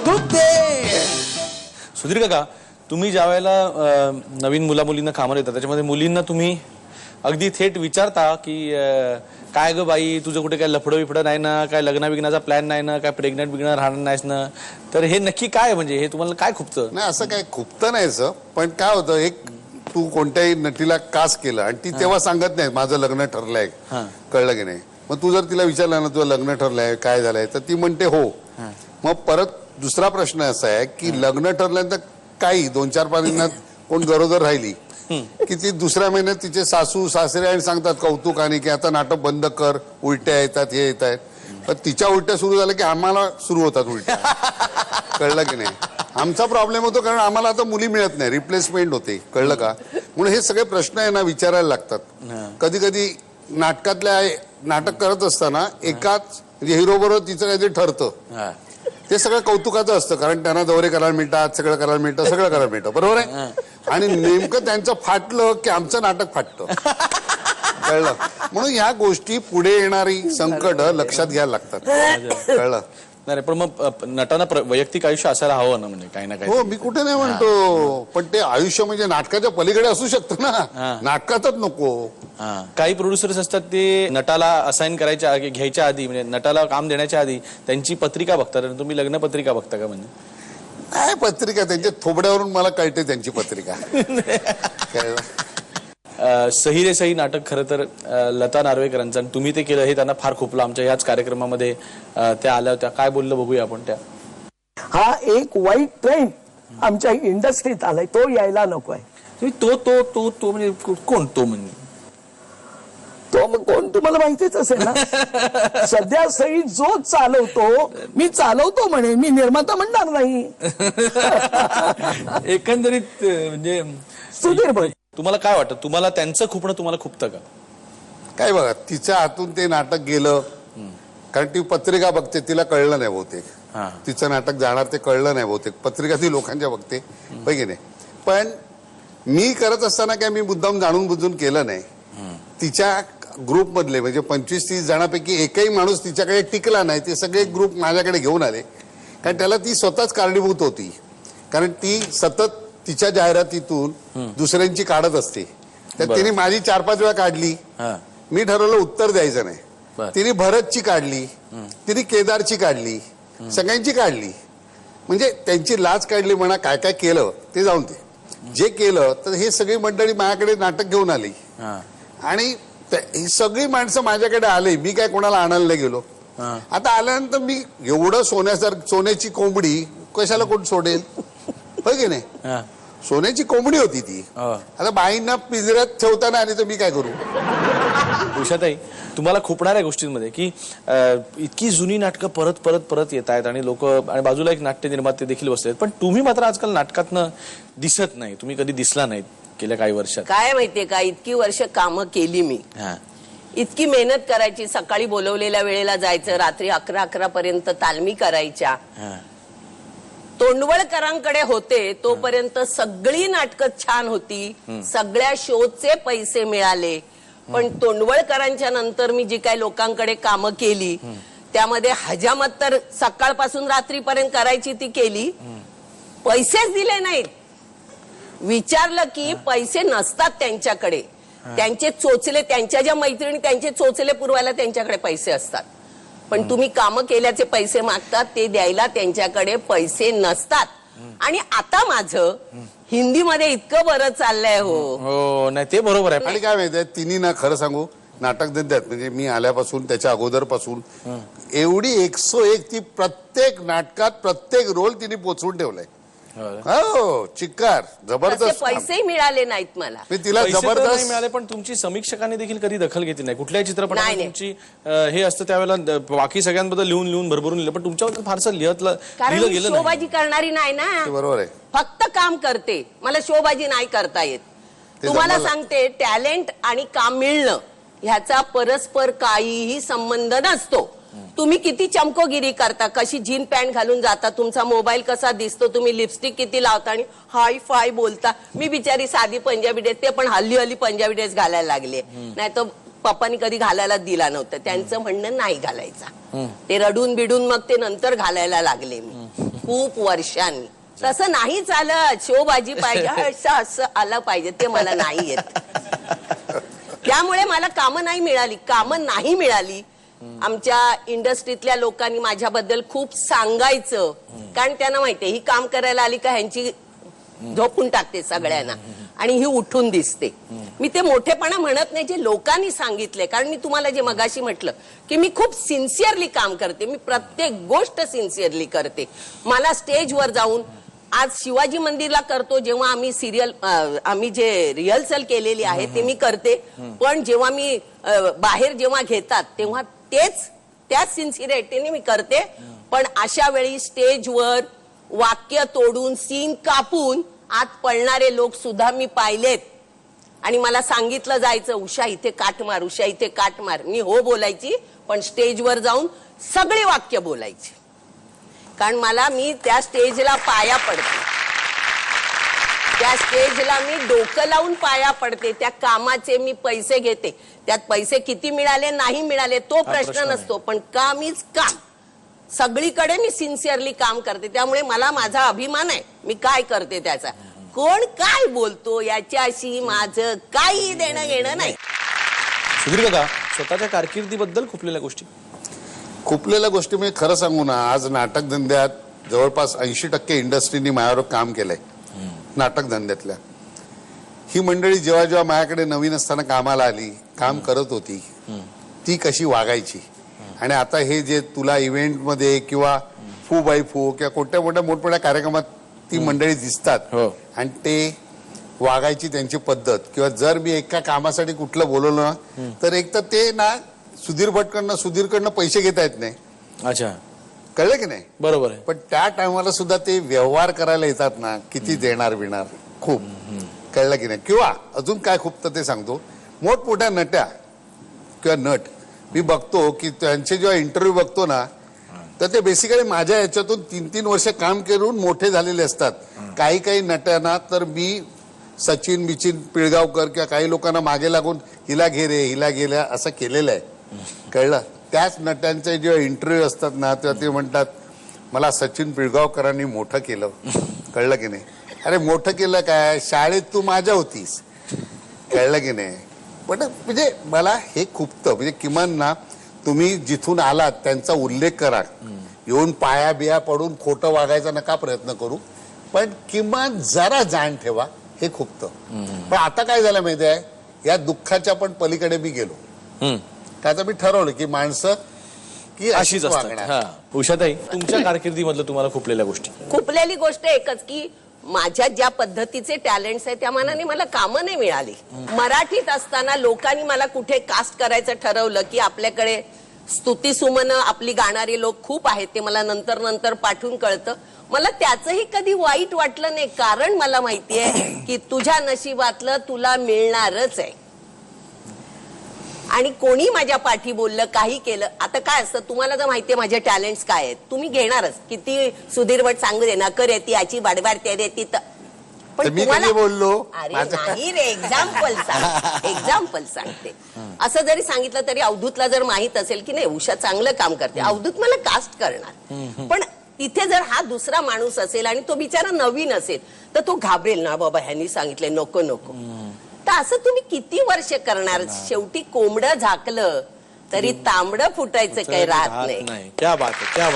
दूध दे. सुधीर काका, तुम्ही ज्या वेळेला नवीन मुला मुलींना कामाला येतात त्याच्यामध्ये मुलींना तुम्ही अगदी थेट विचारता की काय ग बाई तुझं कुठे काय लफडं बिफडं नाही ना, काय लग्न बिग्नाचा प्लॅन नाही ना, काय प्रेग्नेंट बिग्नर राहणार नाहीस ना, तर हे नक्की काय म्हणजे हे तुम्हाला काय खुपतं? नाही असं काय खुपतं नाही असं, पण काय होतं एक तू कोणत्याही नटीला कास्ट केलं आणि ती तेव्हा सांगत नाही माझं लग्न ठरलंय, कळलं की नाही. मग तू जर तिला विचारलं ना तुझं लग्न ठरलंय काय झालंय तर ती म्हणते हो. मग परत दुसरा प्रश्न असा आहे की लग्न ठरल्यानंतर काही 2-4 महिन्यात कोण गरोदर राहिली की ती दुसऱ्या महिन्यात तिचे सासू सासरे आणि सांगतात कौतुकाने की आता नाटक बंद कर, उलट्या येतात हे येत आहेत. पण तिच्या उलट्या सुरू झाल्या की आम्हाला सुरू होतात उलट्या, कळलं की नाही. आमचा प्रॉब्लेम होतो कारण आम्हाला आता मुली मिळत नाही, रिप्लेसमेंट होते, कळलं का. म्हणून हे सगळे प्रश्न आहे ना विचारायला लागतात. कधी कधी नाटक करत असताना एकाच म्हणजे हिरो बरोबर तिचं काहीतरी ठरतं, ते सगळं कौतुकाचं असतं कारण त्यांना दौरे करायला मिळतात, सगळं करायला मिळतं, बरोबर आहे. आणि नेमकं त्यांचं फाटलं की आमचं नाटक फाटतं, कळलं. म्हणून ह्या गोष्टी पुढे येणारी संकट लक्षात घ्यायला लागतात, कळलं. नाही पण मग नटांना वैयक्तिक आयुष्य असायला हवं ना, म्हणजे काही ना काही. हो मी कुठे नाही म्हणतो, पण ते आयुष्य म्हणजे नाटकाच्या पलीकडे असू शकतं ना, नाटकातच नको. काही प्रोड्युसर्स असतात ते नटाला असाइन करायच्या घ्यायच्या आधी म्हणजे नटाला काम देण्याच्या आधी त्यांची पत्रिका बघतात. तुम्ही लग्न पत्रिका बघता का? म्हणजे काय पत्रिका, त्यांच्या थोबड्यावरून मला कळते त्यांची पत्रिका. सही रे सही नाटक खरं तर लता नार्वेकरांचं आणि तुम्ही ते केलं हे त्यांना फार खुपलं. आमच्या ह्याच कार्यक्रमामध्ये त्या आल्या होत्या, काय बोललं बघूया आपण त्या. हा एक वाईट ट्रेंड आमच्या इंडस्ट्रीत आलाय, तो यायला नको आहे. तो तो तो तो म्हणजे कोण तो? म्हणजे तो मग कोण तुम्हाला माहितीच असेल ना. सध्या सही जो चालवतो, मी चालवतो म्हणे, मी निर्माता म्हणणार नाही. एकंदरीत म्हणजे सुधीर भाई तुम्हाला काय वाटतं, तुम्हाला त्यांचं खुपणं तुम्हाला खुपतं का? काय बघा तिच्या हातून ते नाटक गेलं कारण ती पत्रिका बघते, तिला कळलं नाही बहुतेक तिचं नाटक जाणार, ते कळलं नाही बहुतेक. पत्रिका ती लोकांच्या बघते, होय की नाही. पण मी करत असताना काय मी मुद्दाम जाणून बुजून केलं नाही. तिच्या ग्रुप मधले म्हणजे 25-30 जणांपैकी एकही माणूस तिच्याकडे टिकला नाही. ते सगळे ग्रुप माझ्याकडे घेऊन आले कारण त्याला ती स्वतःच कारणीभूत होती. कारण ती सतत तिच्या जाहिरातीतून दुसऱ्यांची काढत असते, तर तिने माझी 4-5 वेळा काढली. मी ठरवलं उत्तर द्यायचं नाही. तिने भरतची काढली, तिने केदारची काढली, सगळ्यांची काढली. म्हणजे त्यांची लाज काढली म्हणा, काय काय केलं ते जाऊन दे. जे केलं तर हे सगळी मंडळी माझ्याकडे नाटक घेऊन आली आणि ही सगळी माणसं माझ्याकडे आले. मी काय कोणाला आणायला नाही गेलो. आता आल्यानंतर मी एवढं सोन्याची कोंबडी कशाला कोण सोडेल, होय की नाही. सोन्याची कोंबडी होती ती. आता बाईंना पिंजऱ्यात ठेवताना आली तर मी काय करू. उषाताई, तुम्हाला खुपणाऱ्या गोष्टींमध्ये की इतकी जुनी नाटकं परत परत परत येत आहेत आणि लोक, आणि बाजूला एक नाट्य निर्माते देखील बसले आहेत, पण तुम्ही मात्र आजकाल नाटकातनं दिसत नाही, तुम्ही कधी दिसला नाहीत गेल्या काही वर्षात. काय माहितीये का, इतकी वर्ष कामं केली मी, इतकी मेहनत करायची, सकाळी बोलवलेल्या वेळेला जायचं, रात्री 11 पर्यंत तालमी करायच्या. तोंडवळकरांकडे होते तोपर्यंत सगळी नाटकं छान होती, सगळ्या शोचे पैसे मिळाले. पण तोंडवळकरांच्या नंतर मी जी काही लोकांकडे कामं केली त्यामध्ये हजामत तर सकाळपासून रात्रीपर्यंत करायची ती केली, पैसेच दिले नाहीत. विचारलं की पैसे नसतात त्यांच्याकडे, त्यांचे चोचले, त्यांच्या ज्या मैत्रिणी त्यांचे चोचले पुरवायला त्यांच्याकडे पैसे असतात. पण तुम्ही कामं केल्याचे पैसे मागतात, ते द्यायला त्यांच्याकडे पैसे नसतात. आणि आता माझं हिंदीमध्ये इतकं बरं चाललंय. हो नाही ते बरोबर आहे. आणि काय माहितीये, तिन्ही ना खरं सांगू नाटक देतात म्हणजे मी आल्यापासून त्याच्या अगोदर पासून एवढी 101 ती प्रत्येक नाटकात प्रत्येक रोल तिने पोचवून ठेवलाय. हो चिक्कार जबरदस्त. पैसे मिळाले नाहीत मला, तिला जबरदस्त मिळाले. पण तुमची समीक्षकांनी देखील कधी दखल घेतली नाही कुठल्याही चित्रपटात. तुमची हे असतं त्यावेळेला बाकी सगळ्यांबद्दल लिहून भरभरून लिहिलं, पण तुमच्याबद्दल फारसं लिहिलं गेलं शोबाजी करणारी नाही ना. बरोबर आहे, फक्त काम करते, मला शोबाजी नाही करता येत. तुम्हाला सांगते, टॅलेंट आणि काम मिळणं ह्याचा परस्पर काहीही संबंध नसतो. तुम्ही किती चमकोगिरी करता, कशी जीन पॅन्ट घालून जाता, तुमचा मोबाईल कसा दिसतो, तुम्ही लिपस्टिक किती लावता आणि हाय फाय बोलता. मी बिचारी साधी पंजाबी ड्रेस, ते पण हल्ली पंजाबी ड्रेस घालायला लागले, नाही तर पप्पानी कधी घालायला दिला नव्हता. त्यांचं म्हणणं नाही घालायचा, ते रडून बिडून मग ते नंतर घालायला लागले मी. खूप वर्षांनी. तसं नाही चालत. शोबाजी पाहिजे असं आलं पाहिजे, ते मला नाही येत. त्यामुळे मला कामं नाही मिळाली. आमच्या इंडस्ट्रीतल्या लोकांनी माझ्याबद्दल खूप सांगायचं, कारण त्यांना माहितीये ही काम करायला आली का ह्यांची झोपून टाकते सगळ्यांना आणि ही उठून दिसते. मी ते मोठेपणा म्हणत नाही, जे लोकांनी सांगितले. कारण मी तुम्हाला जे मगाशी म्हटलं की मी खूप सिन्सिअरली काम करते. मी प्रत्येक गोष्ट सिन्सिअरली करते. मला स्टेजवर जाऊन, आज शिवाजी मंदिरला करतो जेव्हा आम्ही जे रिहर्सल केलेली आहे ते मी करते. पण जेव्हा मी बाहेर जेव्हा घेतात तेव्हा त्याच सिन्सिअरिटीने मी करते. पण अशा वेळी स्टेजवर वाक्य तोडून, सीन कापून आत पळणारे लोक सुद्धा मी पाहिलेत. आणि मला सांगितलं जायचं, उषा इथे काट मार, उषा इथे काट मार. मी हो बोलायची, पण स्टेजवर जाऊन सगळे वाक्य बोलायची. कारण मी त्या स्टेजला पाया पडते, त्या स्टेजला मी डोकं लावून पाया पडते. त्या कामाचे मी पैसे घेते. त्यात पैसे किती मिळाले नाही मिळाले तो प्रश्न नसतो, पण काम इज काम. सगळीकडे मी सिन्सिअरली काम करते. त्यामुळे मला माझा अभिमान आहे मी काय करते त्याचा. कोण काय बोलतो याच्याशी माझं काही देणं घेणं नाही. सुधीर काका, स्वतःच्या कारकिर्दीबद्दल खुपलेल्या गोष्टी म्हणजे खरं सांगू ना, आज नाटक धंद्यात जवळपास 80% इंडस्ट्रीनी माझ्यावर काम केलंय. नाटक धंद्यातल्या ही मंडळी जेव्हा जेव्हा माझ्याकडे नवीन असताना कामाला आली, काम करत होती, ती कशी वागायची. आणि आता हे जे तुला इव्हेंट मध्ये किंवा फू बाय फू किंवा कोणत्या मोठमोठ्या कार्यक्रमात ती मंडळी दिसतात, आणि ते वागायची त्यांची पद्धत, किंवा जर मी एका कामासाठी कुठलं बोलवलं तर एक तर ते ना सुधीरकडनं पैसे घेता येत नाही. अच्छा, कळलं की नाही? बरोबर आहे. पण त्या टायमाला सुद्धा ते व्यवहार करायला येतात ना, किती देणार बिणार खूप. कळलं की नाही? किंवा अजून काय खूप तर ते सांगतो, मोठमोठ्या नट्या किंवा नट मी बघतो की त्यांचे जेव्हा इंटरव्ह्यू बघतो ना, तर ते बेसिकली माझ्या याच्यातून 3-3 वर्ष काम करून मोठे झालेले असतात. काही नट्यांना तर मी सचिन पिळगावकर किंवा काही लोकांना मागे लागून हिला घे रे हिला गेल्या असं केलेलं आहे. कळलं? त्याच नट्यांचे जेव्हा इंटरव्ह्यू असतात ना, तेव्हा ते म्हणतात मला सचिन पिळगावकरांनी मोठं केलं. कळलं की नाही? अरे मोठं केलं काय, शाळेत तू माझ्या होतीस. कळलं की नाही? पण म्हणजे मला हे खूपतं. म्हणजे किमान ना तुम्ही जिथून आलात त्यांचा उल्लेख करा. येऊन पाया बिया पडून खोटं वागायचा नका प्रयत्न करू, पण किमान जरा जाण ठेवा. हे खूपतं. पण आता काय झालं माहिती आहे, या दुःखाच्या पण पलीकडे मी गेलो. त्याचं मी ठरवलं की माणसं की अशीच वागणार. उषाताई, तुमच्या कारकिर्दीमधलं तुम्हाला खुपलेली गोष्ट एकच की माझ्या ज्या पद्धतीचे टॅलेंट्स आहेत त्या मानाने मला कामं नाही मिळाली. मराठीत असताना लोकांनी मला कुठे कास्ट करायचं ठरवलं की आपल्याकडे स्तुती सुमन आपली गाणारी लोक खूप आहेत, ते मला नंतर पाठवून कळतं. मला त्याचंही कधी वाईट वाटलं नाही, कारण मला माहितीये की तुझ्या नशिबातलं तुला मिळणारच आहे. आणि कोणी माझ्या पाठी बोललं, काही केलं. आता काय असतं, तुम्हाला जर माहितीये माझे टॅलेंट्स काय आहेत, तुम्ही घेणारच. किती सुधीर भट सांगू दे ना, करे ती याची बाडबाडते रे ती. पण मी कधी बोललो? अरे नाही रे, एक्झाम्पल सांगते. असं जरी सांगितलं तरी अवधूतला जर माहित असेल की नाही उषा चांगलं काम करते, अवधूत मला कास्ट करणार. पण तिथे जर हा दुसरा माणूस असेल आणि तो बिचारा नवीन असेल तर तो घाबरेल ना, बाबा ह्यांनी सांगितलंय नको. तर असं तुम्ही किती वर्ष करणार? शेवटी कोंबडं झाकलं तरी तांबडं फुटायचं काही राहत नाही. क्या बात आहे.